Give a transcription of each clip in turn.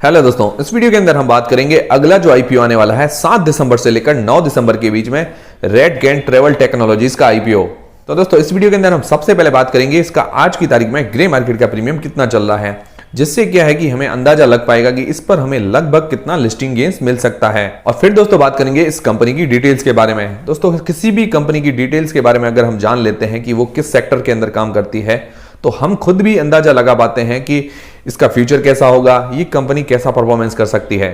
Hello दोस्तों, इस video के अंदर हम बात करेंगे अगला जो आईपीओ आने वाला है 7 दिसंबर से लेकर 9 दिसंबर के बीच में रेडगेन ट्रैवल टेक्नोलॉजीज का आईपीओ। तो दोस्तों इस वीडियो के अंदर हम सबसे पहले बात करेंगे इसका आज की तारीख में ग्रे मार्केट का प्रीमियम कितना चल रहा है, जिससे क्या है कि हमें अंदाजा लग पाएगा कि इस पर हमें लगभग कितना लिस्टिंग गेन्स मिल सकता है। और फिर दोस्तों बात करेंगे इस कंपनी की डिटेल्स के बारे में। दोस्तों किसी भी कंपनी की डिटेल्स के बारे में अगर हम जान लेते हैं कि वो किस सेक्टर के अंदर काम करती है, तो हम खुद भी अंदाजा लगा पाते हैं कि इसका फ्यूचर कैसा होगा, ये कंपनी कैसा परफॉर्मेंस कर सकती है।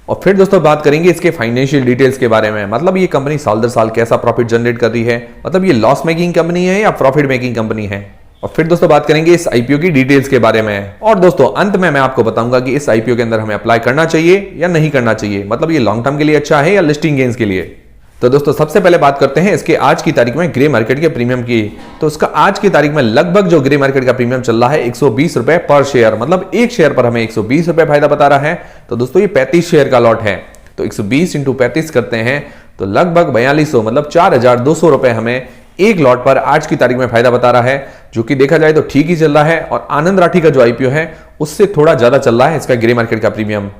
और फिर दोस्तों बात करेंगे इसके फाइनेंशियल डिटेल्स के बारे में, मतलब ये कंपनी साल दर साल कैसा प्रॉफिट जनरेट कर रही है, मतलब ये लॉस मेकिंग कंपनी है या प्रॉफिट मेकिंग कंपनी है। और फिर दोस्तों बात करेंगे इस आईपीओ की डिटेल्स के बारे में। और दोस्तों अंत में मैं आपको बताऊंगा कि इस आईपीओ के अंदर हमें अप्लाई करना चाहिए या नहीं करना चाहिए, मतलब ये लॉन्ग टर्म के लिए अच्छा है या लिस्टिंग गेन्स के लिए। तो दोस्तों सबसे पहले बात करते हैं इसके आज की तारीख में ग्रे मार्केट के प्रीमियम की। तो इसका आज की तारीख में लगभग जो ग्रे मार्केट का प्रीमियम चल रहा है 120 रुपए पर शेयर, मतलब एक शेयर पर हमें 120 रुपए फायदा बता रहा है। तो दोस्तों ये 35 शेयर का लॉट है, तो 120 इंटू 35 करते हैं तो लगभग 4200 मतलब 4200 रुपए हमें एक लॉट पर आज की तारीख में फायदा बता रहा है, जो कि देखा जाए तो ठीक ही चल रहा है। और आनंद राठी का जो आईपीओ है उससे थोड़ा ज्यादा चल रहा है इसका ग्रे मार्केट का प्रीमियम।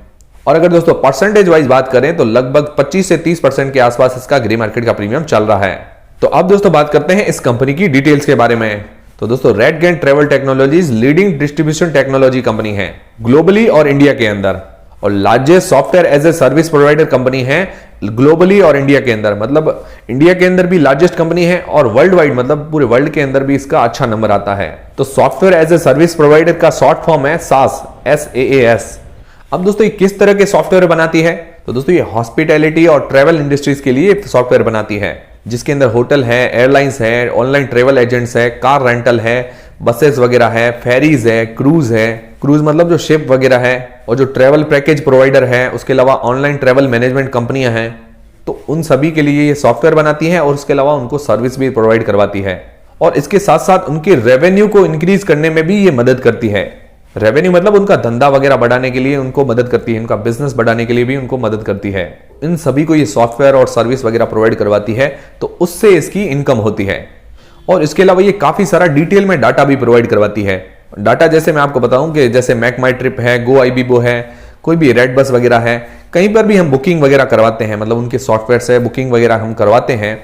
और अगर दोस्तों परसेंटेज वाइज बात करें तो लगभग 25 से 30% के आसपास इसका ग्रे मार्केट का प्रीमियम चल रहा है। तो अब दोस्तों बात करते हैं इस कंपनी की डिटेल्स के बारे में। तो दोस्तों RateGain travel technologies leading distribution technology company है ग्लोबली और इंडिया के अंदर, और largest software as a service provider company है ग्लोबली और इंडिया के अंदर, मतलब इंडिया के अंदर भी लार्जेस्ट कंपनी है और वर्ल्ड वाइड मतलब पूरे वर्ल्ड के अंदर भी इसका अच्छा नंबर आता है। तो software as a service provider का शॉर्ट फॉर्म है सास, SaaS। अब दोस्तों ये किस तरह के सॉफ्टवेयर बनाती है, तो दोस्तों ये हॉस्पिटैलिटी और ट्रैवल इंडस्ट्रीज के लिए सॉफ्टवेयर बनाती है, जिसके अंदर होटल है, एयरलाइंस है, ऑनलाइन ट्रैवल एजेंट्स है, कार रेंटल है, बसेस वगैरह है, फेरीज है, क्रूज मतलब जो शिप वगैरह है, और जो ट्रैवल पैकेज प्रोवाइडर है, उसके अलावा ऑनलाइन ट्रैवल मैनेजमेंट कंपनियां हैं। तो उन सभी के लिए ये सॉफ्टवेयर बनाती है और उसके अलावा उनको सर्विस भी प्रोवाइड करवाती है, और इसके साथ साथ उनके रेवेन्यू को इंक्रीज करने में भी ये मदद करती है। रेवेन्यू मतलब उनका धंधा वगैरह बढ़ाने के लिए उनको मदद करती है, उनका बिजनेस बढ़ाने के लिए भी उनको मदद करती है। इन सभी को ये सॉफ्टवेयर और सर्विस वगैरह प्रोवाइड करवाती है, तो उससे इसकी इनकम होती है। और इसके अलावा ये काफी सारा डिटेल में डाटा भी प्रोवाइड करवाती है। डाटा जैसे मैं आपको बताऊं कि जैसे मैक माई ट्रिप है, गो आईबीबो है, कोई भी रेड बस वगैरह है, कहीं पर भी हम बुकिंग वगैरह करवाते हैं, मतलब उनके सॉफ्टवेयर से बुकिंग वगैरह हम करवाते हैं।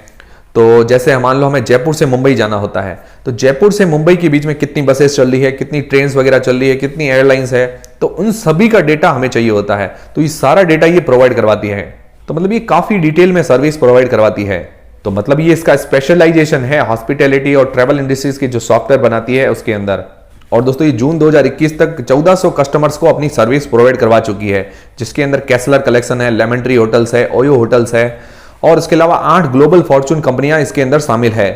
तो जैसे मान लो हमें जयपुर से मुंबई जाना होता है, तो जयपुर से मुंबई के बीच में कितनी बसेस चल रही है, कितनी ट्रेन्स वगैरह चल रही है, कितनी एयरलाइंस है, तो उन सभी का डेटा हमें चाहिए होता है। तो ये सारा डेटा ये प्रोवाइड करवाती है। तो मतलब ये काफी डिटेल में सर्विस प्रोवाइड करवाती है। तो मतलब ये इसका स्पेशलाइजेशन है हॉस्पिटैलिटी और ट्रैवल इंडस्ट्रीज की जो सॉफ्टवेयर बनाती है उसके अंदर। और दोस्तों ये जून 2021 तक 1400 कस्टमर्स को अपनी सर्विस प्रोवाइड करवा चुकी है, जिसके अंदर कैसलर कलेक्शन है, लेमन ट्री होटल्स है, ओयो होटल्स है, और इसके अलावा 8 ग्लोबल फॉर्चून कंपनियां इसके अंदर शामिल है।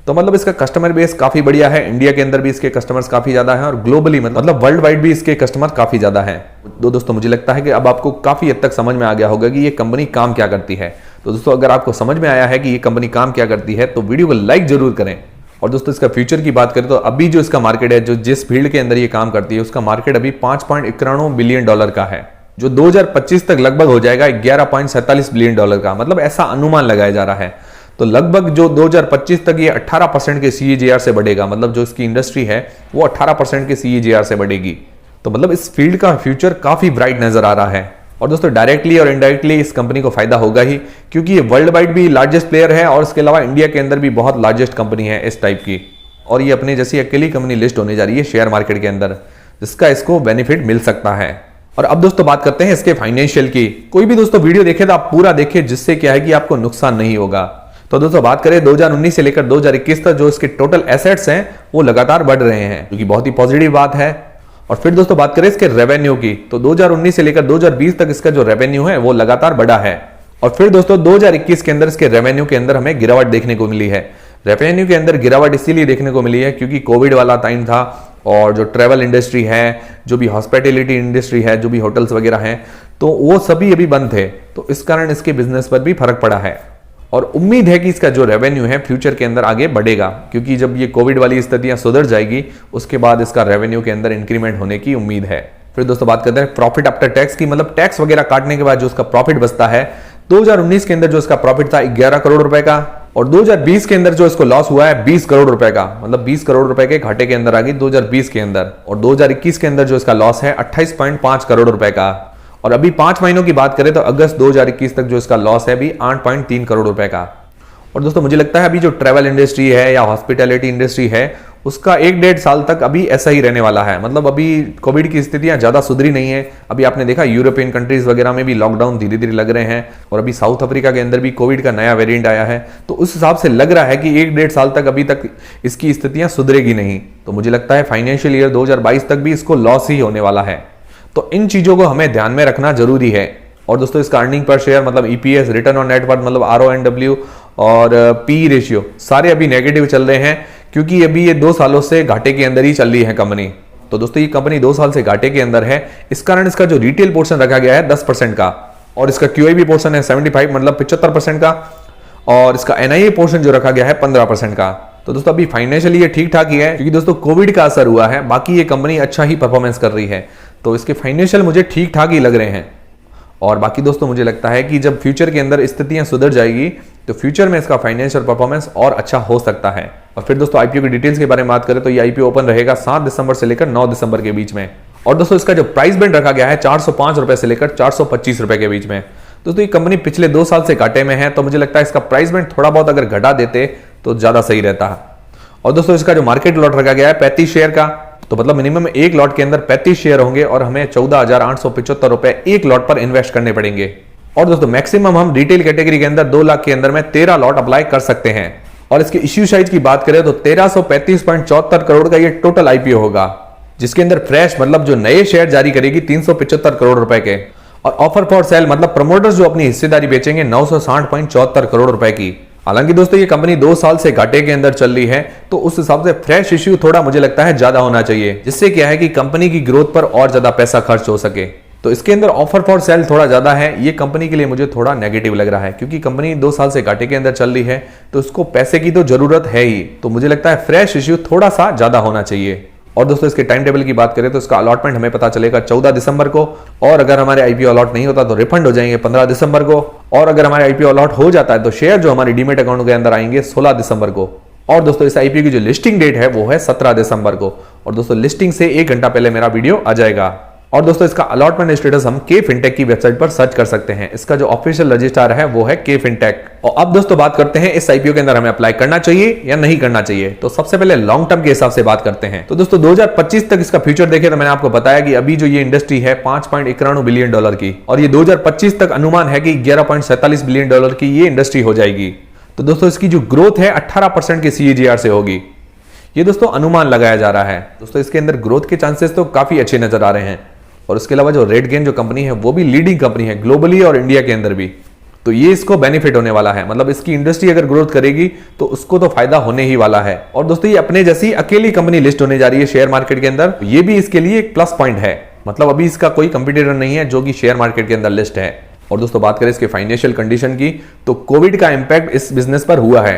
तो मतलब इसका कस्टमर बेस काफी बढ़िया है, इंडिया के अंदर भी इसके कस्टमर्स काफी ज्यादा हैं, और ग्लोबली मतलब वर्ल्ड वाइड भी इसके कस्टमर काफी ज्यादा हैं। दोस्तों मुझे लगता है कि अब आपको काफी हद तक समझ में आ गया होगा कि ये कंपनी काम क्या करती है। तो दोस्तों अगर आपको समझ में आया है कि ये कंपनी काम क्या करती है, तो वीडियो को लाइक जरूर करें। और दोस्तों इसका फ्यूचर की बात करें तो अभी जो इसका मार्केट है, जो जिस फील्ड के अंदर ये काम करती है, उसका मार्केट अभी $5.91 बिलियन का है, जो 2025 तक लगभग हो जाएगा $11.47 बिलियन का, मतलब ऐसा अनुमान लगाया जा रहा है। तो लगभग जो 2025 तक ये 18% के CAGR से बढ़ेगा, मतलब जो इसकी इंडस्ट्री है वो 18% के CAGR से बढ़ेगी। तो मतलब इस फील्ड का फ्यूचर काफी ब्राइट नजर आ रहा है। और दोस्तों डायरेक्टली और इनडायरेक्टली इस कंपनी को फायदा होगा ही, क्योंकि ये वर्ल्ड वाइड भी लार्जेस्ट प्लेयर है, और इसके अलावा इंडिया के अंदर भी बहुत लार्जेस्ट कंपनी है इस टाइप की, और ये अपने जैसी अकेली कंपनी लिस्ट होने जा रही है शेयर मार्केट के अंदर, जिसका इसको बेनिफिट मिल सकता है। और अब दोस्तों बात करते हैं इसके फाइनेंशियल की। कोई भी दोस्तों वीडियो देखे तो आप पूरा देखें, जिससे क्या है कि आपको नुकसान नहीं होगा। तो दोस्तों बात करें 2019 से लेकर 2021 तक जो इसके टोटल एसेट्स हैं वो लगातार बढ़ रहे हैं, जो कि बहुत ही पॉजिटिव बात है। और फिर दोस्तों बात करें इसके रेवेन्यू की, तो 2019 से लेकर 2020 तक इसका जो रेवेन्यू है वो लगातार बढ़ा है। और फिर दोस्तों 2021 के अंदर इसके रेवेन्यू के अंदर हमें गिरावट देखने को मिली है। रेवेन्यू के अंदर गिरावट इसीलिए देखने को मिली है क्योंकि कोविड वाला टाइम था, और जो ट्रैवल इंडस्ट्री है, जो भी हॉस्पिटैलिटी इंडस्ट्री है, जो भी होटल्स वगैरह हैं, तो वो सभी अभी बंद थे। तो इस कारण इसके बिजनेस पर भी फर्क पड़ा है। और उम्मीद है कि इसका जो रेवेन्यू है फ्यूचर के अंदर आगे बढ़ेगा, क्योंकि जब ये कोविड वाली स्थितियां सुधर जाएगी उसके बाद इसका रेवेन्यू के अंदर इंक्रीमेंट होने की उम्मीद है। फिर दोस्तों बात करते हैं प्रॉफिट आफ्टर टैक्स की, मतलब टैक्स वगैरह काटने के बाद जो उसका प्रॉफिट बचता है। 2019 के अंदर जो इसका प्रॉफिट था 11 करोड़ रुपए का, और 2020 के अंदर जो इसको लॉस हुआ है 20 करोड़ रुपए का, मतलब 20 करोड़ रुपए के घाटे के अंदर आ गई 2020 के अंदर। और 2021 के अंदर जो इसका लॉस है 28.5 करोड़ रुपए का। और अभी 5 महीनों की बात करें तो अगस्त 2021 तक जो इसका लॉस है अभी 8.3 करोड़ रुपए का। और दोस्तों मुझे लगता है अभी जो ट्रैवल इंडस्ट्री है या हॉस्पिटैलिटी इंडस्ट्री है उसका 1-1.5 साल तक अभी ऐसा ही रहने वाला है। मतलब अभी कोविड की स्थितियां ज्यादा सुधरी नहीं है। अभी आपने देखा यूरोपियन कंट्रीज वगैरह में भी लॉकडाउन धीरे धीरे लग रहे हैं और अभी साउथ अफ्रीका के अंदर भी कोविड का नया वेरिएंट आया है। तो उस हिसाब से लग रहा है कि 1-1.5 साल तक अभी तक इसकी स्थितियां सुधरेगी नहीं। तो मुझे लगता है फाइनेंशियल ईयर 2022 तक भी इसको लॉस ही होने वाला है। तो इन चीजों को हमें ध्यान में रखना जरूरी है। और दोस्तों इसका अर्निंग पर शेयर मतलब ईपीएस, रिटर्न ऑन नेटवर्थ मतलब RONW और पी रेशियो सारे अभी नेगेटिव चल रहे हैं, क्योंकि अभी ये 2 सालों से घाटे के अंदर ही चल रही है कंपनी। तो दोस्तों ये कंपनी 2 साल से घाटे के अंदर है। इस कारण इसका जो रिटेल पोर्शन रखा गया है 10% का और इसका QIB पोर्शन है 75 मतलब 75% का और इसका NIA पोर्शन जो रखा गया है 15% का। तो दोस्तों अभी फाइनेंशियली ये ठीक ठाक ही है, क्योंकि दोस्तों कोविड का असर हुआ है, बाकी ये कंपनी अच्छा ही परफॉर्मेंस कर रही है। तो इसके फाइनेंशियल मुझे ठीक ठाक ही लग रहे हैं। और बाकी दोस्तों मुझे लगता है कि जब फ्यूचर के अंदर स्थितियां सुधर जाएगी तो फ्यूचर में इसका फाइनेंशियल परफॉर्मेंस और अच्छा हो सकता है। और फिर दोस्तों आईपीओ की डिटेल्स के बारे में बात करें तो ये आईपीओ ओपन रहेगा 7 दिसंबर से लेकर 9 दिसंबर के बीच में। और दोस्तों इसका जो प्राइस बैंड रखा गया है 405 रुपए से लेकर 425 रुपए के बीच में। दोस्तों ये कंपनी पिछले 2 साल से घाटे में है, तो मुझे लगता है इसका प्राइस बैंड थोड़ा बहुत अगर घटा देते तो ज्यादा सही रहता है। और दोस्तों इसका जो मार्केट लॉट रखा गया है 35 शेयर का, तो मतलब मिनिमम एक लॉट के अंदर 35 शेयर होंगे और हमें 14,875 रुपए एक लॉट पर इन्वेस्ट करने पड़ेंगे। और दोस्तों मैक्सिमम हम रिटेल कैटेगरी के अंदर 2 लाख के अंदर में 13 लॉट अप्लाई कर सकते हैं। और इसके इश्यू साइज की बात करें तो 1335.74 करोड़ का ये टोटल आईपीओ होगा, जिसके अंदर फ्रेश मतलब जो नए शेयर जारी करेगी 375 करोड़ रुपए के, और ऑफर फॉर सेल मतलब प्रमोटर्स जो अपनी हिस्सेदारी बेचेंगे 960.74 करोड़ रुपए की। हालांकि दोस्तों ये कंपनी 2 साल से घाटे के अंदर चल रही है, तो उस हिसाब से फ्रेश इश्यू थोड़ा मुझे लगता है ज्यादा होना चाहिए, जिससे क्या है कि कंपनी की ग्रोथ पर और ज्यादा पैसा खर्च हो सके। तो इसके अंदर ऑफर फॉर सेल थोड़ा ज्यादा है, ये कंपनी के लिए मुझे थोड़ा नेगेटिव लग रहा है, क्योंकि कंपनी 2 साल से घाटे के अंदर चल रही है तो उसको पैसे की तो जरूरत है ही। तो मुझे लगता है फ्रेश इश्यू थोड़ा सा ज्यादा होना चाहिए। और दोस्तों इसके टाइम टेबल की बात करें तो इसका अलॉटमेंट हमें पता चलेगा 14 दिसंबर को, और अगर हमारे आईपीओ अलॉट नहीं होता तो रिफंड हो जाएंगे 15 दिसंबर को, और अगर हमारे आईपीओ अलॉट हो जाता है तो शेयर जो हमारी डीमेट अकाउंट के अंदर आएंगे 16 दिसंबर को। और दोस्तों इस आईपीओ की जो लिस्टिंग डेट है वो है 17 दिसंबर को। और दोस्तों लिस्टिंग से 1 घंटा पहले मेरा वीडियो आ जाएगा। और दोस्तों इसका अलॉटमेंट स्टेटस हम के फिनटेक की वेबसाइट पर सर्च कर सकते हैं। इसका जो ऑफिशियल रजिस्ट्रार है वो है के फिनटेक। और अब दोस्तों बात करते हैं इस आईपीओ के अंदर हमें अप्लाई करना चाहिए या नहीं करना चाहिए। तो सबसे पहले लॉन्ग टर्म के हिसाब से बात करते हैं। तो दोस्तों 2025 तक इसका फ्यूचर देखें तो मैंने आपको बताया कि अभी जो ये इंडस्ट्री है 5.91 बिलियन डॉलर की, और ये 2025 तक अनुमान है कि 11.47 बिलियन डॉलर की ये इंडस्ट्री हो जाएगी। तो दोस्तों इसकी जो ग्रोथ है 18% के CAGR से होगी। ये दोस्तों अनुमान लगाया जा रहा है। दोस्तों इसके अंदर ग्रोथ के चांसेस तो काफी अच्छे नजर आ रहे हैं। और उसके अलावा जो रेडगेन जो कंपनी है वो भी लीडिंग कंपनी है ग्लोबली और इंडिया के अंदर भी, तो ये इसको बेनिफिट होने वाला है। मतलब इसकी इंडस्ट्री अगर ग्रोथ करेगी तो उसको तो फायदा होने ही वाला है। और दोस्तों ये अपने जैसी अकेली कंपनी लिस्ट होने जा रही है शेयर मार्केट के अंदर, ये भी इसके लिए एक प्लस पॉइंट है। मतलब अभी इसका कोई कंपटीटर नहीं है जो कि शेयर मार्केट के अंदर लिस्ट है। और दोस्तों बात करें इसके फाइनेंशियल कंडीशन की, तो कोविड का इंपैक्ट इस बिजनेस पर हुआ है।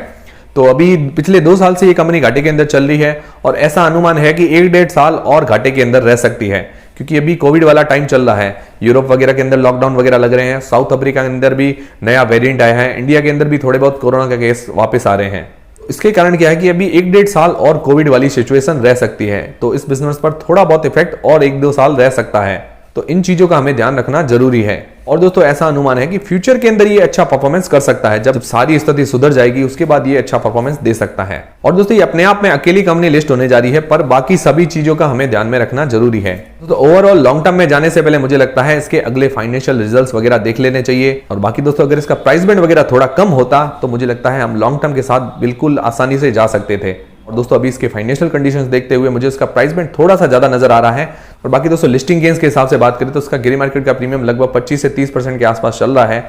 तो अभी पिछले 2 साल से ये कंपनी घाटे के अंदर चल रही है, और ऐसा अनुमान है कि 1-1.5 साल और घाटे के अंदर रह सकती है, क्योंकि अभी कोविड वाला टाइम चल रहा है। यूरोप वगैरह के अंदर लॉकडाउन वगैरह लग रहे हैं, साउथ अफ्रीका के अंदर भी नया वेरिएंट आया है, इंडिया के अंदर भी थोड़े बहुत कोरोना के केस वापस आ रहे हैं। इसके कारण क्या है कि अभी 1-1.5 साल और कोविड वाली सिचुएशन रह सकती है। तो इस बिजनेस पर थोड़ा बहुत इफेक्ट और 1-2 साल रह सकता है। तो इन चीजों का हमें ध्यान रखना जरूरी है। और दोस्तों ऐसा अनुमान है कि फ्यूचर के अंदर ये अच्छा परफॉर्मेंस कर सकता है। जब सारी स्थिति सुधर जाएगी उसके बाद ये अच्छा परफॉर्मेंस दे सकता है। और दोस्तों ये अपने आप में अकेली कंपनी लिस्ट होने जा रही है, पर बाकी सभी चीजों का हमें ध्यान में रखना जरूरी है। तो ओवरऑल लॉन्ग टर्म में जाने से पहले मुझे लगता है इसके अगले फाइनेंशियल रिजल्ट्स वगैरह देख लेने चाहिए। और बाकी दोस्तों अगर इसका प्राइस बैंड वगैरह थोड़ा कम होता तो मुझे लगता है हम लॉन्ग टर्म के साथ बिल्कुल आसानी से जा सकते थे। और दोस्तों अभी इसके फाइनेंशियल कंडीशंस देखते हुए मुझे इसका प्राइस बैंड थोड़ा सा ज्यादा नजर आ रहा है। और बाकी दोस्तों लिस्टिंग गेन्स के हिसाब से बात करें तो इसका ग्रे मार्केट का प्रीमियम लगभग 25 से 30% के आसपास चल रहा है।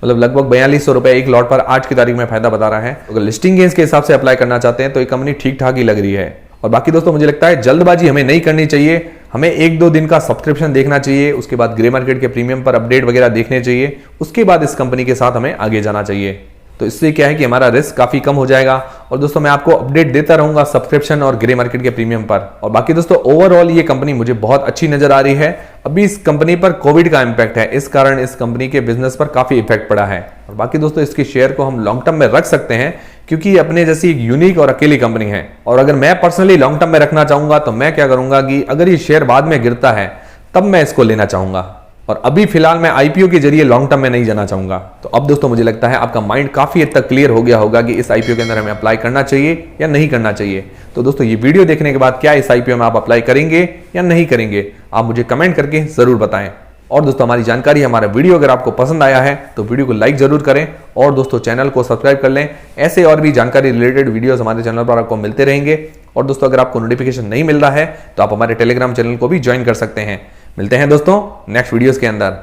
मतलब लगभग 4200 रुपए एक लॉट पर आज की तारीख में फायदा बता रहा है। अगर लिस्टिंग गेन्स के हिसाब से अप्लाई करना चाहते हैं तो ये कंपनी ठीक ठाक ही लग रही है। और बाकी दोस्तों मुझे लगता है जल्दबाजी हमें नहीं करनी चाहिए। हमें 1-2 दिन का सब्सक्रिप्शन देखना चाहिए, उसके बाद ग्रे मार्केट के प्रीमियम पर अपडेट वगैरह देखने चाहिए, उसके बाद इस कंपनी के साथ हमें आगे जाना चाहिए। तो इससे क्या है कि हमारा रिस्क काफी कम हो जाएगा। और दोस्तों मैं आपको अपडेट देता रहूंगा सब्सक्रिप्शन और ग्रे मार्केट के प्रीमियम पर। और बाकी दोस्तों ओवरऑल ये कंपनी मुझे बहुत अच्छी नजर आ रही है। अभी इस कंपनी पर कोविड का इंपैक्ट है, इस कारण इस कंपनी के बिजनेस पर काफी इफेक्ट पड़ा है। और बाकी दोस्तों इसके शेयर को हम लॉन्ग टर्म में रख सकते हैं, क्योंकि अपने जैसी एक यूनिक और अकेली कंपनी है। और अगर मैं पर्सनली लॉन्ग टर्म में रखना चाहूंगा तो मैं क्या करूंगा कि अगर ये शेयर बाद में गिरता है तब मैं इसको लेना चाहूंगा। और अभी फिलहाल मैं आईपीओ के जरिए लॉन्ग टर्म में नहीं जाना चाहूंगा। तो अब दोस्तों मुझे लगता है आपका माइंड काफी हद तक क्लियर हो गया होगा कि इस आईपीओ के अंदर हमें अप्लाई करना चाहिए या नहीं करना चाहिए। तो दोस्तों ये वीडियो देखने के बाद क्या इस आईपीओ में आप अप्लाई करेंगे या नहीं करेंगे, आप मुझे कमेंट करके जरूर बताएं। और दोस्तों हमारी जानकारी, हमारा वीडियो अगर आपको पसंद आया है तो वीडियो को लाइक जरूर करें और दोस्तों चैनल को सब्सक्राइब कर लें। ऐसे और भी जानकारी रिलेटेड वीडियोस हमारे चैनल पर आपको मिलते रहेंगे। और दोस्तों अगर आपको नोटिफिकेशन नहीं मिल रहा है तो आप हमारे टेलीग्राम चैनल को भी ज्वाइन कर सकते हैं। मिलते हैं दोस्तों नेक्स्ट वीडियोस के अंदर।